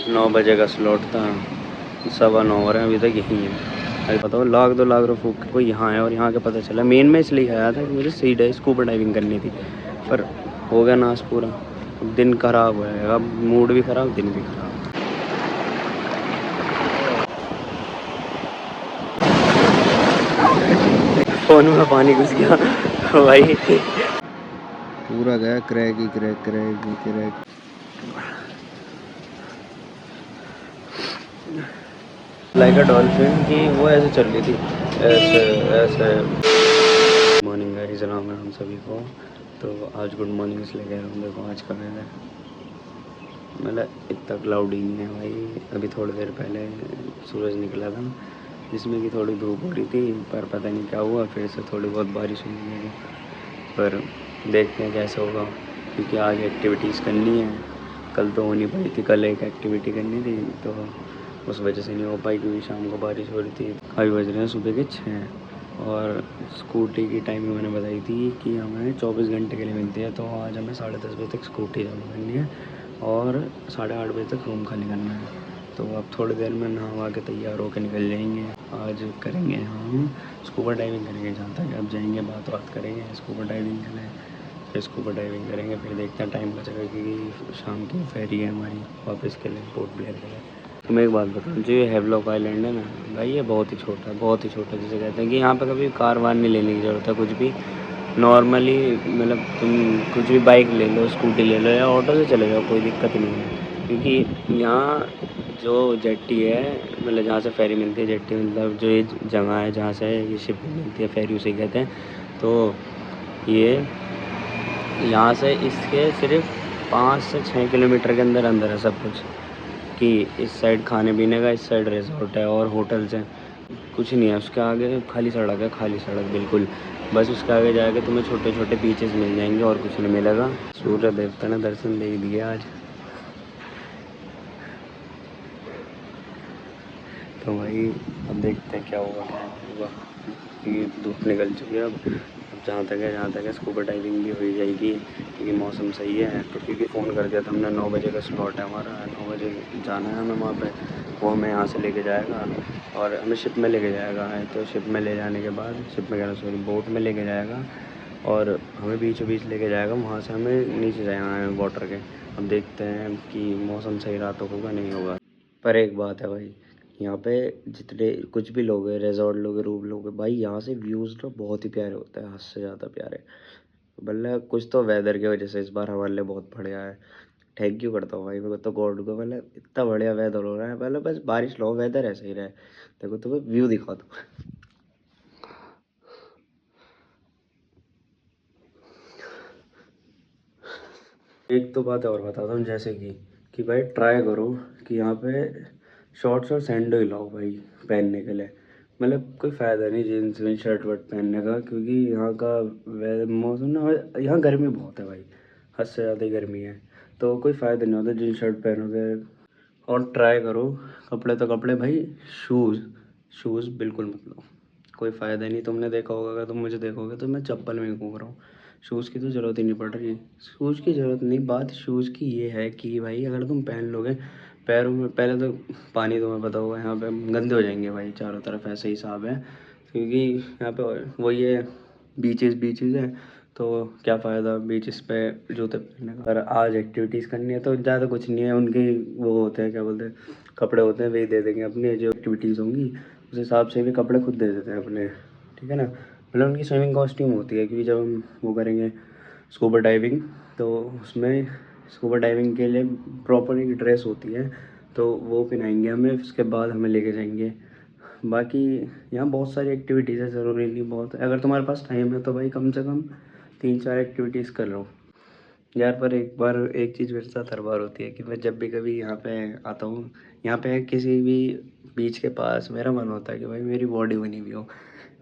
9 बजे का स्लॉट था, 9:15 हो रहे हैं, अभी तक यहीं है। अभी बताओ, लाख 2 लाख रुपये फूक के कोई यहाँ है, और यहाँ के पता चला मेन में इसलिए आया था कि मुझे स्कूबा डाइविंग करनी थी, पर हो गया नाश पूरा। दिन खराब हो जाएगा, मूड भी खराब, दिन भी खराब। फोन में पानी घुस गया भाई, पूरा गया क्रैक ही क्रैक, क्रैक ही क्रैक। लाइक अ डॉल्फिन की वो ऐसे चल रही थी, ऐसे ऐसे। मॉर्निंग गाइस, नाम है हम सभी को। तो आज गुड मॉर्निंग इसलिए कह रहा हूँ। देखो आज का वेदर मतलब इतना क्लाउडी नहीं है भाई। अभी थोड़ी देर पहले सूरज निकला था, जिसमें कि थोड़ी धूप हो रही थी, पर पता नहीं क्या हुआ, फिर से थोड़ी बहुत बारिश होने लगी। पर देखते हैं कैसे होगा, क्योंकि आज एक्टिविटीज़ करनी है। कल तो हो नहीं पाई थी, कल एक एक्टिविटी करनी थी, तो उस वजह से नहीं हो पाई, क्योंकि शाम को बारिश हो रही थी। अभी बज रहे हैं सुबह के 6, और स्कूटी की टाइमिंग मैंने बताई थी कि हमें 24 घंटे के लिए मिलती है। तो आज हमें 10:30 बजे तक स्कूटी जमा करनी है, और 8:30 बजे तक रूम खाली करना है। तो अब थोड़ी देर में नहा के तैयार होकर निकल जाएंगे। आज करेंगे हम स्कूबा डाइविंग करेंगे, जहाँ तक अब जाएंगे बात करेंगे स्कूबा डाइविंग के लिए। फिर स्कूबा डाइविंग करेंगे, फिर देखते हैं टाइम बचेगा, क्योंकि शाम की फेरी है हमारी वापस के लिए, पोर्ट ब्लेयर के लिए। तो मैं एक बात बताऊँ, जो ये हैवलॉक आइलैंड है ना भाई, ये बहुत ही छोटा है, बहुत ही छोटा, जिसे कहते हैं कि यहाँ पर कभी कार वार नहीं लेने की ज़रूरत है। कुछ भी नॉर्मली मतलब तुम कुछ भी बाइक ले लो, स्कूटी ले लो, या ऑटो से चले जाओ, कोई दिक्कत नहीं है। क्योंकि यहाँ जो जेट्टी है, मतलब जहाँ से फेरी मिलती है, जेट्टी मतलब जो ये जगह है जहाँ से ये शिप मिलती है, फेरी उसे कहते हैं। तो ये यहाँ से इसके सिर्फ 5 से 6 किलोमीटर के अंदर अंदर है सब कुछ, कि इस साइड खाने पीने का, इस साइड रिजॉर्ट है और होटल्स हैं। कुछ नहीं है उसके आगे, खाली सड़क है, खाली सड़क बिल्कुल। बस उसके आगे जाके तुम्हें छोटे छोटे बीचेस मिल जाएंगे, और कुछ नहीं मिलेगा। सूर्य देवता ने दर्शन दे दिए आज। तो भाई अब देखते हैं क्या होगा क्या नहीं होगा, क्योंकि धूप निकल चुकी है। अब जहाँ तक है स्कूबा डाइविंग भी हो ही जाएगी, क्योंकि मौसम सही है। तो क्योंकि फ़ोन कर दिया था हमने, 9 बजे का स्लॉट है हमारा, 9 बजे जाना है हमें वहाँ पे। वो हमें यहाँ से लेके जाएगा, और हमें शिप में लेके जाएगा। तो शिप में ले जाने के बाद, शिप में कह रहा सॉरी, बोट में लेके जाएगा, और हमें बीचों बीच लेके जाएगा। वहाँ से हमें नीचे जाना है वाटर के। अब देखते हैं कि मौसम सही रहा तो होगा, नहीं होगा। पर एक बात है भाई, यहाँ पे जितने कुछ भी लोग हैं, रिजॉर्ट लोग हैं, रूम लोग हैं भाई, यहाँ से व्यूज़ तो बहुत ही प्यारे होते हैं, हद से ज़्यादा प्यारे। मतलब कुछ तो वेदर की वजह से इस बार हमारे लिए बहुत बढ़िया है। थैंक यू करता हूँ भाई मैं तो गॉड को, मतलब इतना बढ़िया वेदर हो रहा है। मतलब बस बारिश लो, वेदर ऐसे ही रहे। देखो तुम्हें व्यू दिखा दो। एक तो बात और बताता हूँ, जैसे कि भाई ट्राई करो कि यहाँ पे शॉर्ट्स और सैंडो ही लाओ भाई पहनने के लिए। मतलब कोई फ़ायदा नहीं जीन्स में शर्ट वर्ट पहनने का, क्योंकि यहाँ का मौसम ना, यहाँ गर्मी बहुत है भाई, हद से ज़्यादा ही गर्मी है। तो कोई फ़ायदा नहीं होता जीन्स शर्ट पहनोगे। और ट्राई करो कपड़े तो कपड़े भाई, शूज़ शूज़ बिल्कुल मत लो, कोई फ़ायदा नहीं। तुमने देखा होगा, अगर तुम मुझे देखोगे तो मैं चप्पल में ही घूम रहा हूँ। शूज़ की तो ज़रूरत ही नहीं पड़ रही, शूज़ की ज़रूरत नहीं। बात शूज़ की ये है कि भाई अगर तुम पहन लोगे, पैरों में पहले तो पानी, तुम्हें पता होगा यहाँ पे गंदे हो जाएंगे भाई, चारों तरफ ऐसे ही हिसाब है। क्योंकि यहाँ पे वही है, बीचेस बीचेस है, तो क्या फ़ायदा बीचेस पे जूते पहनने का। पर आज एक्टिविटीज़ करनी है तो ज़्यादा कुछ नहीं है, उनके वो होते हैं, क्या बोलते हैं, कपड़े होते हैं, वही दे देंगे। अपने जो एक्टिविटीज़ होंगी उस हिसाब से भी कपड़े खुद दे देते हैं अपने, ठीक है ना। मतलब उनकी स्विमिंग कॉस्ट्यूम होती है, क्योंकि जब हम वो करेंगे स्कूबा डाइविंग, तो उसमें स्कूबा डाइविंग के लिए प्रॉपर एक ड्रेस होती है, तो वो पहनाएंगे हमें, उसके बाद हमें लेके जाएंगे। बाकी यहाँ बहुत सारी एक्टिविटीज़ है, ज़रूरी नहीं बहुत है। अगर तुम्हारे पास टाइम है तो भाई कम से कम 3-4 एक्टिविटीज़ कर लो यार। पर एक बार एक चीज़ मेरे साथ हर बार होती है कि मैं जब भी कभी यहाँ पे आता हूँ, यहाँ पे किसी भी बीच के पास, मेरा मन होता है कि भाई मेरी बॉडी बनी हुई हो,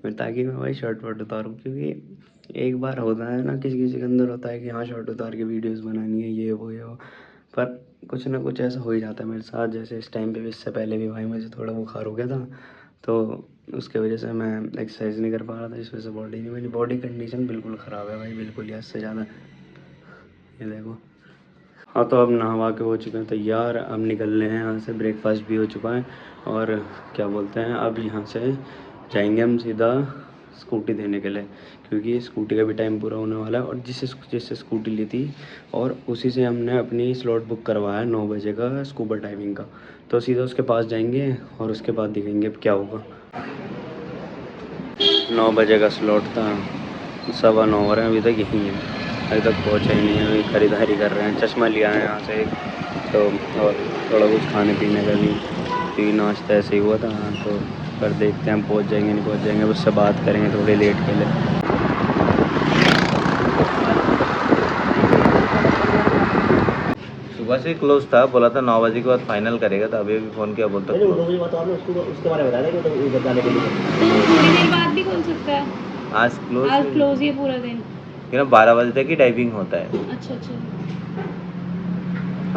मैं ताकि मैं भाई शर्ट वर्ट उतारूँ। क्योंकि एक बार होता है ना, किसी किसी के अंदर होता है कि हाँ शर्ट उतार के वीडियोज़ बनानी है, ये वो। पर कुछ ना कुछ ऐसा हो ही जाता है मेरे साथ। जैसे इस टाइम पे भी, इससे पहले भी भाई मुझे थोड़ा बुखार हो गया था, तो उसके वजह से मैं एक्सरसाइज नहीं कर पा रहा था, इस वजह से मेरी बॉडी कंडीशन बिल्कुल ख़राब है भाई, बिल्कुल ही हद से ज़्यादा। ये देखो हाँ तो अब नहवा के हो चुके हैं तैयार, अब निकल रहे हैं यहाँ से, ब्रेकफास्ट भी हो चुका है और क्या बोलते हैं अब यहाँ से जाएंगे हम सीधा स्कूटी देने के लिए, क्योंकि स्कूटी का भी टाइम पूरा होने वाला है। और जिससे स्कूटी ली थी और उसी से हमने अपनी स्लॉट बुक करवाया है 9 बजे का स्कूबा डाइविंग का, तो सीधा उसके पास जाएंगे और उसके बाद दिखेंगे अब क्या होगा। 9 बजे का स्लॉट था, 9:15 हो रहे हैं, अभी तक यहीं है, अभी तक पहुँचा ही नहीं है। अभी खरीदारी कर रहे हैं, चश्मा लिया है यहाँ से तो, और थोड़ा कुछ खाने पीने का भी, क्योंकि नाश्ता ऐसे ही हुआ था। तो पर देखते हैं हम पहुँच जाएंगे नहीं पहुँच जाएंगे, उससे बात करेंगे थोड़ी लेट के लिए। सुबह से क्लोज था, बोला था 9 बजे के बाद फाइनल करेगा, तो अभी फ़ोन किया, बोलता नहीं, close। 2 बजे बाद तो आपने उसके बारे में बताया था कि मतलब उधर जाने के लिए। तो थोड़ी देर बाद भी खुल सकता है। आज क्लोज आज क्लोज ही है पूरा दिन। 12 बजे तक ही डाइविंग होता है, अच्छा अच्छा।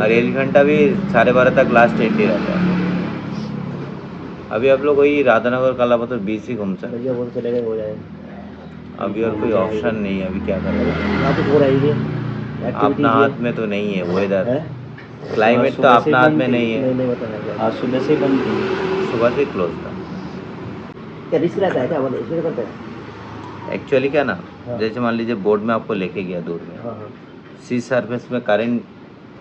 और 1 घंटा भी 12:30 तक लास्ट एंट्री रहता है। अभी आप लोग वही राधानगर काला पत्थर बीच ही घूम सकते, भैया वो तो चले गए, हो जाए। अभी और कोई ऑप्शन नहीं है, अभी क्या करेगा। यहाँ तो हो रही है, अपना हाथ में तो नहीं है वो, इधर है क्लाइमेट तो अपना हाथ में नहीं है। नहीं बताया। आज सुबह से बंद थी, सुबह से क्लोज था। क्या रिस्क रहता है क्या, मतलब इसमें करते हैं? एक्चुअली क्या ना, हाँ। जैसे मान लीजिए बोर्ड में आपको लेके गया दूर में, हाँ हाँ सी सरफेस में करंट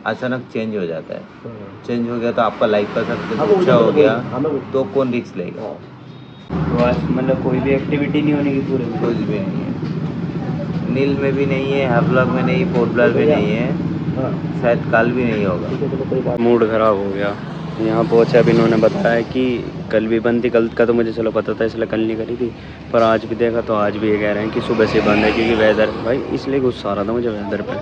अचानक चेंज हो जाता है, हाँ। चेंज हो गया तो आपका लाइफ का सब हाँ, वो अच्छा हो मतलब गया, हाँ, मैं तो कौन रिस्क लेगा। हाँ। तो आज मतलब कोई भी एक्टिविटी नहीं होने की पूरे में। कुछ भी नहीं है, नील में भी नहीं है, हैवलॉक में नहीं, पोर्ट ब्लेयर भी नहीं है, हाँ शायद कल भी नहीं होगा। ठीक है, चलो कोई बात मूड ख़राब हो गया। यहाँ पहुँचे, अब इन्होंने बताया कि कल भी बंद थी, कल का तो मुझे चलो पता था इसलिए कल नहीं करी थी, पर आज भी देखा तो आज भी ये कह रहे हैं कि सुबह से बंद है, क्योंकि वेदर भाई इसलिए गुस्सा आ रहा था मुझे वेदर पे।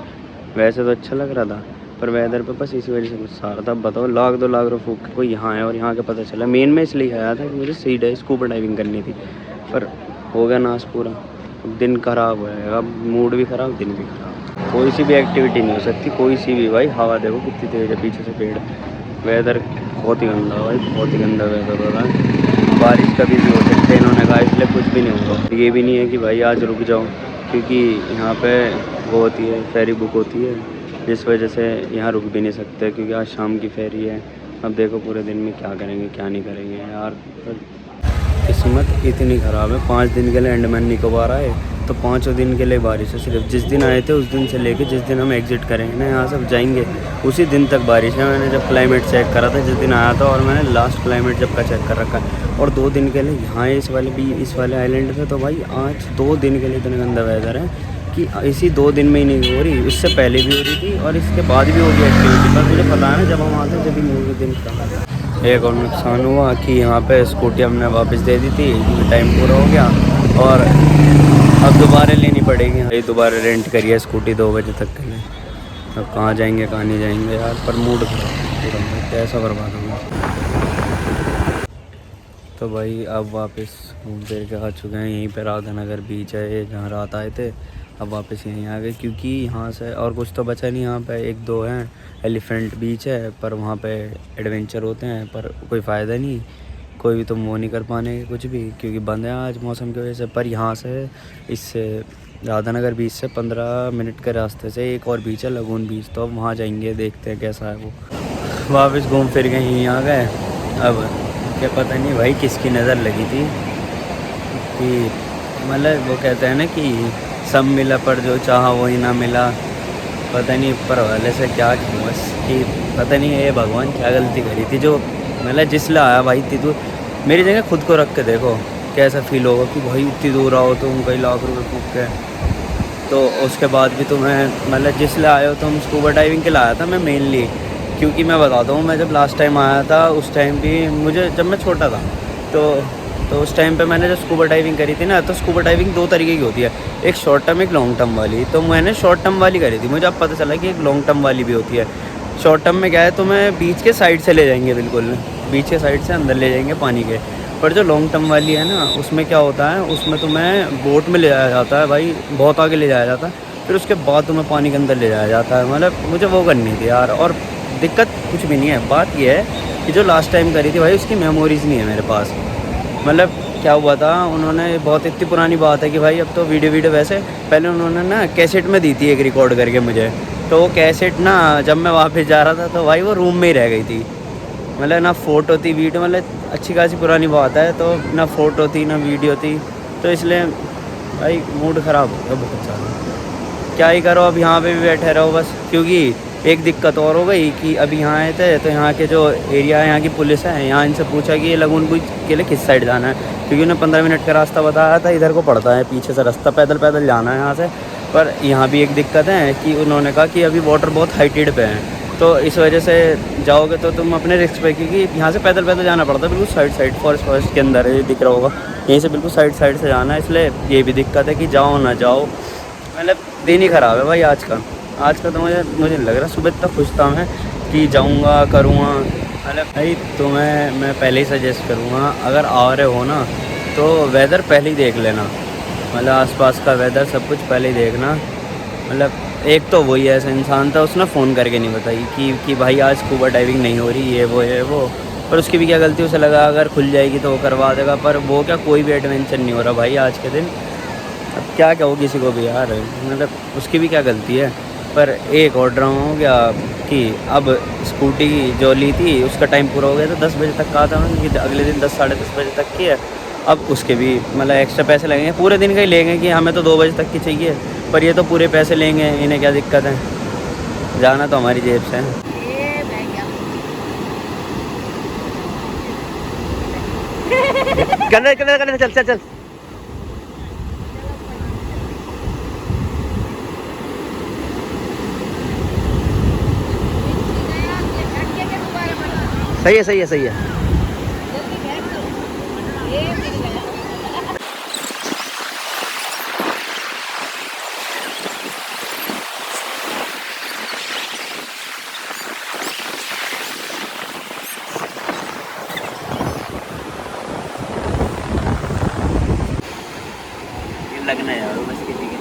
वैसे तो अच्छा लग रहा था पर वेदर पे बस इसी वजह से गुस्सा आ रहा था। अब बताओ 1,00,000-2 लाख रुपये फूक के कोई यहाँ है और यहाँ का पता चला। मेन में इसलिए आया था कि मुझे सी डे स्कूबा डाइविंग करनी थी, पर हो गया नाश पूरा। अब दिन ख़राब हो जाएगा, अब मूड भी ख़राब, दिन भी ख़राब। कोई सी भी एक्टिविटी नहीं हो सकती, कोई सी भी। भाई हवा देखो कितनी तेज़ है, पीछे से पेड़। वेदर बहुत ही गंदा भाई, बहुत ही गंदा वेदर हो रहा है। बारिश कभी भी हो सकती है इन्होंने कहा, इसलिए कुछ भी नहीं होगा। ये भी नहीं है कि भाई आज रुक जाओ, क्योंकि यहाँ पे वो होती है, फेरी बुक होती है, जिस वजह से यहाँ रुक भी नहीं सकते, क्योंकि आज शाम की फेरी है। अब देखो पूरे दिन में क्या करेंगे क्या नहीं करेंगे यार। किस्मत इतनी ख़राब है, 5 दिन के लिए अंडमान निकोबार आए तो 5 दिन के लिए बारिश है सिर्फ। जिस दिन आए थे उस दिन से लेके जिस दिन हम एग्ज़िट करेंगे ना यहाँ सब जाएंगे, उसी दिन तक बारिश है। मैंने जब क्लाइमेट चेक करा था जिस दिन आया था, और मैंने लास्ट क्लाइमेट जब का चेक कर रखा है, और 2 दिन के लिए यहाँ इस वाले आइलैंड पे, तो भाई आज 2 दिन के लिए इतना गंदा वेदर है कि इसी 2 दिन में ही नहीं हो रही, उससे पहले भी हो रही थी और इसके बाद भी होगी एक्टिविटी। पर मुझे पता है ना जब हम आते हैं जब भी मूवी दिन का। एक और नुकसान हुआ कि यहाँ पे स्कूटी हमने वापस दे दी थी, टाइम पूरा हो गया और अब दोबारा लेनी पड़ेगी। ये दोबारा रेंट करिए स्कूटी 2 बजे तक के लिए। अब कहाँ जाएंगे कहाँ नहीं जाएंगे यार, पर मूड खराब, कैसा बर्बाद होगा। तो भाई अब वापस घूम फिर के आ चुके हैं, यहीं पे राधानगर बीच है जहाँ रात आए थे। अब वापस यहीं आ गए, क्योंकि यहाँ से और कुछ तो बचा नहीं। यहाँ पे 1-2 हैं, एलिफेंट बीच है, पर वहाँ पे एडवेंचर होते हैं, पर कोई फ़ायदा नहीं, कोई भी तुम वो नहीं कर पाने कुछ भी, क्योंकि बंद है आज मौसम की वजह से। पर यहाँ से इससे राधानगर बीच से 15 मिनट के रास्ते से एक और बीच है, लगून बीच, तो अब वहाँ जाएंगे, देखते हैं कैसा है वो। वापस घूम फिर के यहीं आ गए। अब क्या पता नहीं भाई किसकी नज़र लगी थी कि मतलब वो कहते हैं ना कि सब मिला पर जो चाहा वही ना मिला। पता नहीं ऊपर वाले से क्या बस कि पता नहीं ये भगवान क्या गलती करी थी, जो मतलब जिसले आया भाई थी। तो मेरी जगह खुद को रख के देखो कैसा फील होगा कि भाई इतनी दूर आओ तुम, कई लाख रुपए फूक के, तो उसके बाद भी तुम्हें मतलब जिसले आए हो तुम। स्कूबा डाइविंग के लिए आया था मैं मेनली, क्योंकि मैं बताता हूँ, मैं जब लास्ट टाइम आया था उस टाइम भी मुझे, जब मैं छोटा था तो उस टाइम पे मैंने जब स्कूबा डाइविंग करी थी ना, तो स्कूबा डाइविंग 2 तरीके की होती है, एक शॉर्ट टर्म एक लॉन्ग टर्म वाली। तो मैंने शॉर्ट टर्म वाली करी थी, मुझे अब पता चला कि एक लॉन्ग टर्म वाली भी होती है। शॉर्ट टर्म में क्या है, तुम्हें बीच के साइड से ले जाएंगे, बिल्कुल बीच के साइड से अंदर ले जाएंगे पानी के। पर जो लॉन्ग टर्म वाली है ना, उसमें क्या होता है, उसमें तुम्हें बोट में ले जाया जाता है भाई, बहुत आगे ले जाया जाता है, फिर उसके बाद तुम्हें पानी के अंदर ले जाया जाता है। मतलब मुझे वो करनी थी यार, और दिक्कत कुछ भी नहीं है। बात ये है कि जो लास्ट टाइम करी थी भाई उसकी मेमोरीज़ नहीं है मेरे पास। मतलब क्या हुआ था, उन्होंने बहुत इतनी पुरानी बात है कि भाई अब तो वीडियो वैसे पहले उन्होंने ना कैसेट में दी थी एक रिकॉर्ड करके मुझे, तो वो कैसेट ना जब मैं वापस जा रहा था तो भाई वो रूम में ही रह गई थी। मतलब ना फ़ोटो थी वीडियो, मतलब अच्छी खासी पुरानी बात है, तो ना फ़ोटो थी ना वीडियो थी, तो इसलिए भाई मूड ख़राब हो गया बहुत ज़्यादा। क्या ही करो, अब यहाँ पे भी बैठे रहो बस। क्योंकि एक दिक्कत और हो गई कि अभी यहाँ आए थे तो यहाँ के जो एरिया है, यहाँ की पुलिस है, यहाँ इनसे पूछा कि ये लगून पुल के लिए किस साइड जाना है, क्योंकि उन्हें 15 मिनट का रास्ता बताया था, इधर को पड़ता है पीछे से रास्ता, पैदल पैदल जाना है यहाँ से। पर यहाँ भी एक दिक्कत है कि उन्होंने कहा कि अभी वाटर बहुत हाइटेड पे हैं, तो इस वजह से जाओगे तो तुम अपने रिस्क पे, क्योंकि यहाँ से पैदल पैदल जाना पड़ता है बिल्कुल साइड फॉरेस्ट के अंदर है, दिख रहा होगा, यहीं से बिल्कुल साइड से जाना है। इसलिए ये भी दिक्कत है कि जाओ ना जाओ, मतलब दिन ही ख़राब है भाई आज का तो मुझे लग रहा है सुबह तक खुश था मैं कि जाऊँगा करूँगा। मतलब भाई तुम्हें मैं पहले ही सजेस्ट करूँगा, अगर आ रहे हो ना तो वेदर पहले ही देख लेना, मतलब आसपास का वेदर सब कुछ पहले ही देखना। मतलब एक तो वही ऐसा इंसान था, उसने फ़ोन करके नहीं बताई कि भाई आज स्कूबा डाइविंग नहीं हो रही, ये वो। पर उसकी भी क्या गलती, उसे लगा अगर खुल जाएगी तो वो करवा देगा, पर वो क्या कोई भी एडवेंचर नहीं हो रहा भाई आज के दिन। अब क्या कहो किसी को भी यार, मतलब उसकी भी क्या गलती है। पर एक और ड्रामा हो गया कि अब स्कूटी जो ली थी उसका टाइम पूरा हो गया, तो 10 बजे तक कहा था मैंने कि अगले दिन 10 साढ़े 10 बजे तक की है। अब उसके भी मतलब एक्स्ट्रा पैसे लगेंगे, पूरे दिन का ही लेंगे कि हमें तो 2 बजे तक की चाहिए, पर ये तो पूरे पैसे लेंगे, इन्हें क्या दिक्कत है, जाना तो हमारी जेब से है। करने चल चल चल। सही है। लगना यार बस किसी के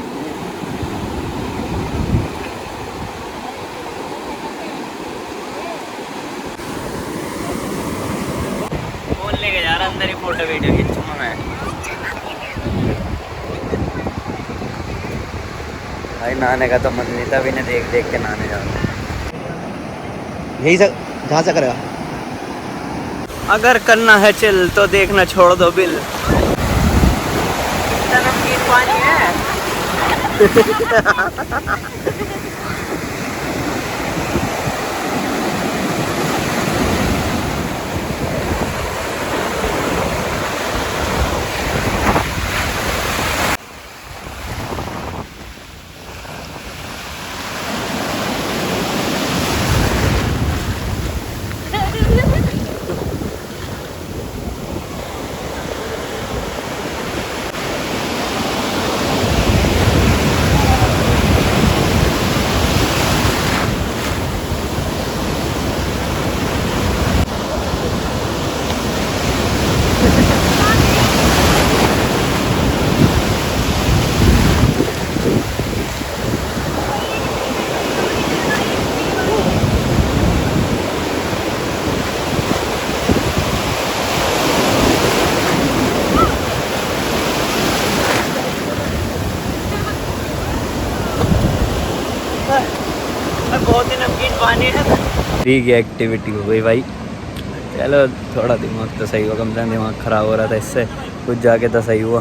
फोन लेके जा रहा, अंदर ही फोटो वीडियो खींचूंगा मैं। भाई नहाने का तो मन नहीं था, अभी ने देख के नहाने जाऊंगा। यही सब जहाँ से करेगा। अगर करना है चिल तो देखना छोड़ दो बिल। नमकीन पानी है। बहुत ही नमकीन पानी है। ठीक है, एक्टिविटी हो गई भाई। चलो थोड़ा दिमाग तो सही हुआ, कम से कम दिमाग ख़राब हो रहा था इससे, कुछ जाके तो सही हुआ।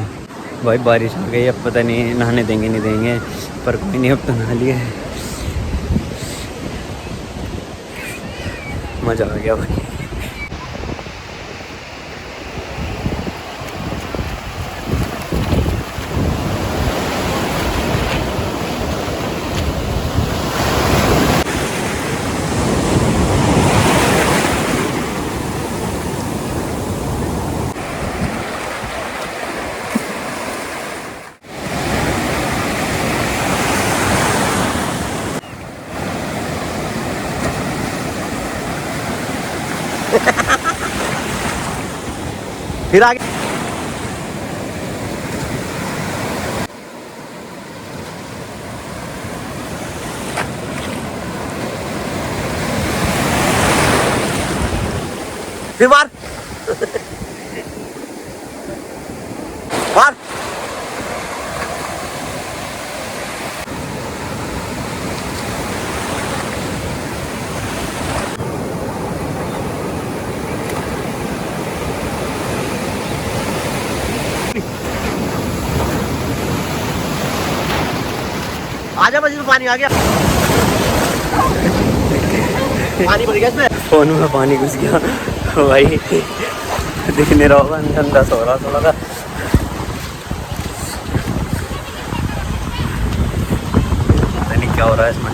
भाई बारिश हो गई, अब पता नहीं नहाने देंगे नहीं देंगे, पर कोई नहीं, अब तो नहा लिए, मज़ा आ गया भाई। फिर आगे फिर मार मार। आजा बस इसमें पानी आ गया। पानी भर गया इसमें। फोन में पानी घुस गया भाई, दिख नहीं रहा होगा, अंदर सो रहा थोड़ा सा। पता नहीं क्या हो रहा है इसमें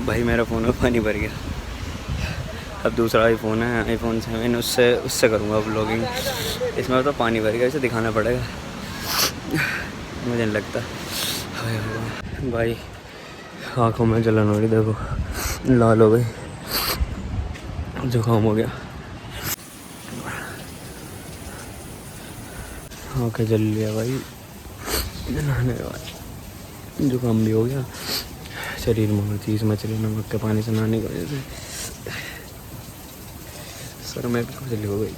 भाई। मेरा फ़ोन में पानी भर गया। अब दूसरा आईफोन है, आईफोन 7, उससे करूँगा व्लॉगिंग। इसमें तो पानी भर गया, इसे दिखाना पड़ेगा, मुझे नहीं लगता भाई। आँखों में जलन हो रही, देखो लाल हो गई, जुकाम हो गया, आँखें जल लिया भाई नहाने के बाद, जुकाम भी हो गया, शरीर में हर चीज़ मच रही नमक के पानी से नहाने की वजह से। सर में भी खुजली हो गई।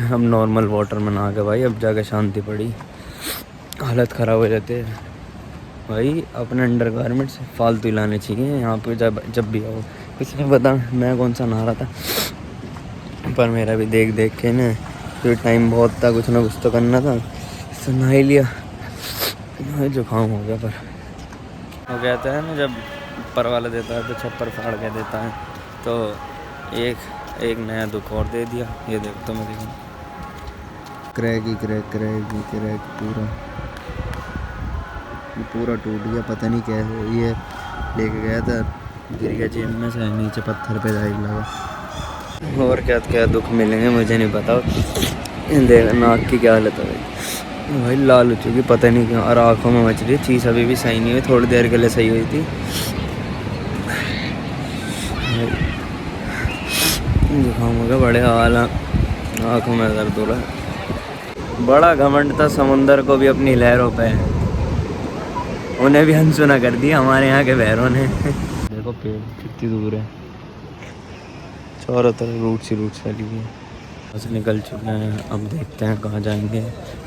हम नॉर्मल वाटर में नहा के भाई अब जाके शांति पड़ी, हालत ख़राब हो जाती है भाई। अपने अंडर गारमेंट्स फालतू ही लाने चाहिए यहाँ पे जब भी आओ। इसमें बता मैं कौन सा नहा रहा था, पर मेरा भी देख देख के ना फिर टाइम बहुत था, कुछ ना कुछ तो करना था, तो नहा ही लिया। जुकाम हो गया, पर हो गया था ना जब ऊपर वाला देता है तो छप्पर फाड़ के देता है, तो एक नया दुख और दे दिया। ये देख तो मैं देखूँ क्रैक पूरा टूट गया, पता नहीं कैसे। ये लेके गया था, गिर गया जेब में से, नीचे पत्थर पे जाए लगा। और क्या दुख मिलेंगे मुझे नहीं पता। देख नाक की क्या हालत है भाई, लाल हो चुकी, पता नहीं क्यों, और आँखों में मच रही है। चीज़ अभी भी सही नहीं हुई, थोड़ी देर के लिए सही हुई थी। जुकाम हो गया, बड़े हाल, आँखों में दर्द हो रहा है। बड़ा घमंड था समुंदर को भी अपनी लहरों पे, उन्हें भी अनसुना कर दिया हमारे यहाँ के बहरों ने। देखो पेड़ कितनी दूर है, चारों तरफ रूट फैली हुई है। बस निकल चुके हैं, अब देखते हैं कहाँ जाएंगे।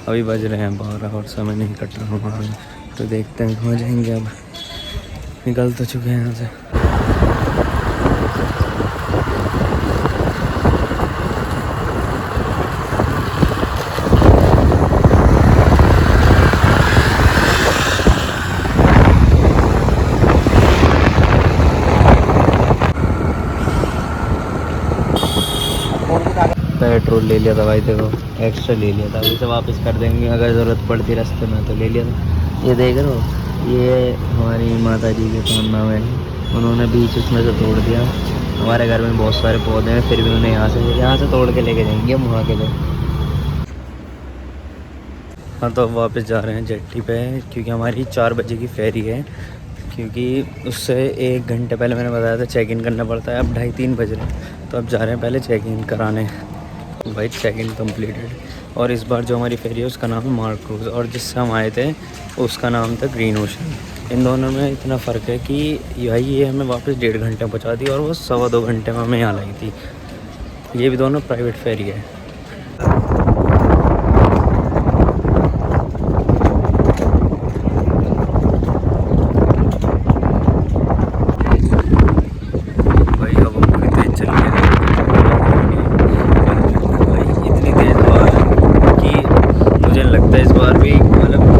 अभी बज रहे हैं 12 और समय नहीं कट रहा हमारा, तो देखते हैं कहाँ जाएंगे। अब निकल तो चुके हैं यहाँ से। पेट्रोल ले लिया था भाई, देखो एक्स्ट्रा ले लिया था, अभी से वापस कर देंगे अगर ज़रूरत पड़ती रास्ते में, तो ले लिया था। ये देख रहे हो, ये हमारी माता जी के पाना में उन्होंने बीच उसमें से तोड़ दिया। हमारे घर में बहुत सारे पौधे हैं, फिर भी उन्हें यहाँ से तोड़ के लेके जाएंगे हम वहाँ के लिए। हाँ तो वापस जा रहे हैं जेट्टी पे, क्योंकि हमारी 4 बजे की फेरी है। क्योंकि उससे 1 घंटे पहले मैंने बताया था चेक इन करना पड़ता है। अब 2:30-3 बज रहे हैं, तो अब जा रहे हैं पहले चेक इन कराने भाई। Check in completed. और इस बार जो हमारी फेरी है उसका नाम है मार्क क्रूज, और जिससे हम आए थे उसका नाम था ग्रीन ओशन। इन दोनों में इतना फ़र्क है कि भाई ये हमें वापस 1.5 घंटे पहुँचा दी, और वो 2.25 घंटे में हमें यहाँ लाई थी। ये भी दोनों प्राइवेट फेरी है।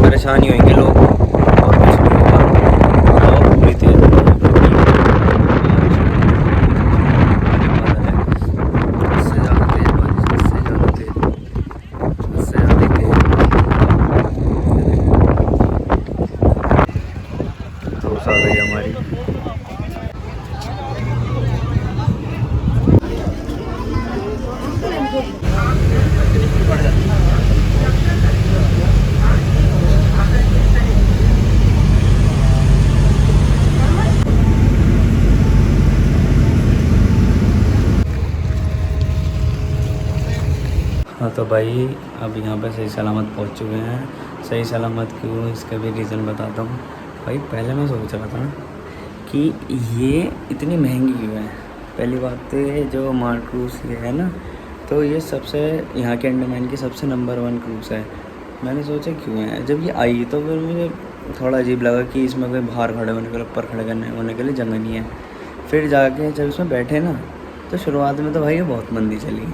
परेशानी होंगे लोग, और कुछ नहीं होगा। पूरी तेज धूस आ गई हमारी। हाँ तो भाई अब यहाँ पे सही सलामत पहुँच चुके हैं। सही सलामत क्यों, इसका भी रीज़न बताता हूँ भाई। पहले मैं सोच रहा था कि ये इतनी महंगी क्यों है। पहली बात तो ये जो मार्क क्रूज़ ये है ना, तो ये सबसे यहाँ के अंडमान की सबसे नंबर 1 क्रूज़ है। मैंने सोचा क्यों है, जब ये आई तो फिर मुझे थोड़ा अजीब लगा कि इसमें कोई बाहर खड़े होने के लिए, ऊपर खड़े करने होने के लिए जगह नहीं है। फिर जाके जब इसमें बैठे ना, तो शुरुआत में तो भाई ये बहुत मंदी चली,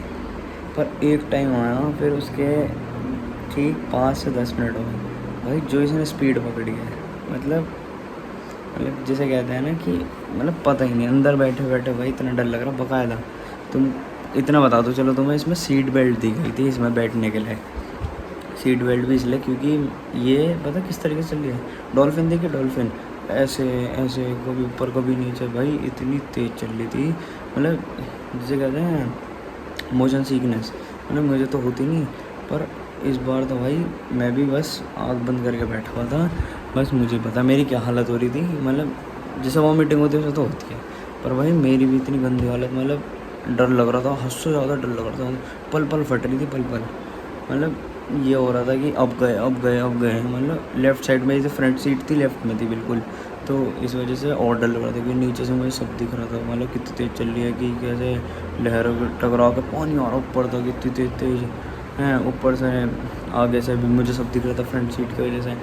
पर एक टाइम आया फिर उसके ठीक 5 से 10 मिनट हो गए भाई जो इसने स्पीड पकड़ी है, मतलब जैसे कहते हैं ना कि मतलब पता ही नहीं, अंदर बैठे बैठे भाई इतना डर लग रहा बकायदा। तुम इतना बता दो चलो, तुम्हें इसमें सीट बेल्ट दी गई थी इसमें बैठने के लिए। सीट बेल्ट भी इसलिए क्योंकि ये पता किस तरीके से चल रही है, डॉल्फिन देखिए डॉल्फिन, ऐसे ऐसे कभी ऊपर कभी नीचे, भाई इतनी तेज़ चल रही थी। मतलब जिसे कहते हैं मोशन सिकनेस, मतलब मुझे तो होती नहीं, पर इस बार तो भाई मैं भी बस आँख बंद करके बैठा हुआ था। बस मुझे पता मेरी क्या हालत हो रही थी, मतलब जैसे वॉमिटिंग होती है वैसे तो होती है, पर भाई मेरी भी इतनी गंदी हालत, मतलब डर लग रहा था, हद से ज़्यादा डर लग रहा था, पल पल फट रही थी पल पल। मतलब ये हो रहा था कि अब गए, मतलब लेफ़्ट साइड में जैसे फ्रंट सीट थी लेफ़्ट में थी बिल्कुल, तो इस वजह से और डर लग रहा था क्योंकि नीचे से मुझे सब दिख रहा था, मतलब कितनी तेज़ चल रही है कि कैसे लहरों के टकरा के पानी आ रहा ऊपर था, कितनी तेज़ हैं, ऊपर से आगे से भी मुझे सब दिख रहा था फ्रंट सीट की वजह से,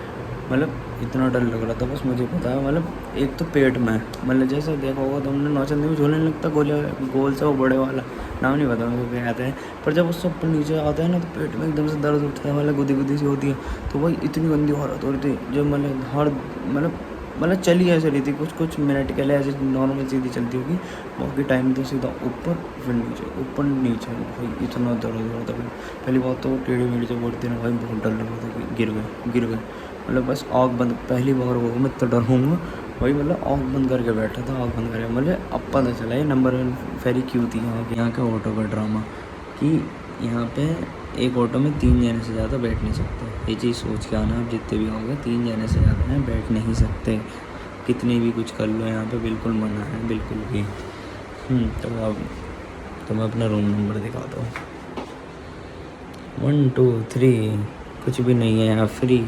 मतलब इतना डर लग रहा था। बस मुझे पता है, मतलब एक तो पेट में, मतलब जैसे देखा होगा तुमने नौचंदी में झूलने लगता गोल से वो बड़े वाला, नाम नहीं पता मुझे क्या आता है, पर जब उससे ऊपर नीचे आता है ना तो पेट में एकदम से दर्द उठता है, मतलब गुदी सी होती है। तो भाई इतनी गंदी हालत हो रही थी जो मतलब चली ऐसे रही थी कुछ मिनट के लिए, ऐसे नॉर्मल सीधी चलती होगी, बाकी टाइम तो सीधा ऊपर फिर नीचे भाई इतना दर्द हो रहा था। पहली बात तो टेढ़ी मेढ़ी जब बढ़ती ना भाई बहुत डर लग रहा था कि गिर गए, मतलब बस आँख बंद, पहली बार होगा मैं इतना डरूँगा भाई, मतलब आँख बंद करके बैठा था, आँख बंद करके, मतलब अब पता चला ये नंबर 1 फेरी क्यों थी यहाँ के ऑटो का ड्रामा, कि यहाँ पे एक ऑटो में 3 जने से ज़्यादा बैठ नहीं सकते। ये चीज़ सोच के आना, आप जितने भी होंगे 3 जने से ज़्यादा हैं बैठ नहीं सकते, कितनी भी कुछ कर लो यहाँ पे बिल्कुल मना है, बिल्कुल भी। तो अब मैं अपना रूम नंबर दिखाता हूँ, 1 2 3, कुछ भी नहीं है यहाँ, फ्री।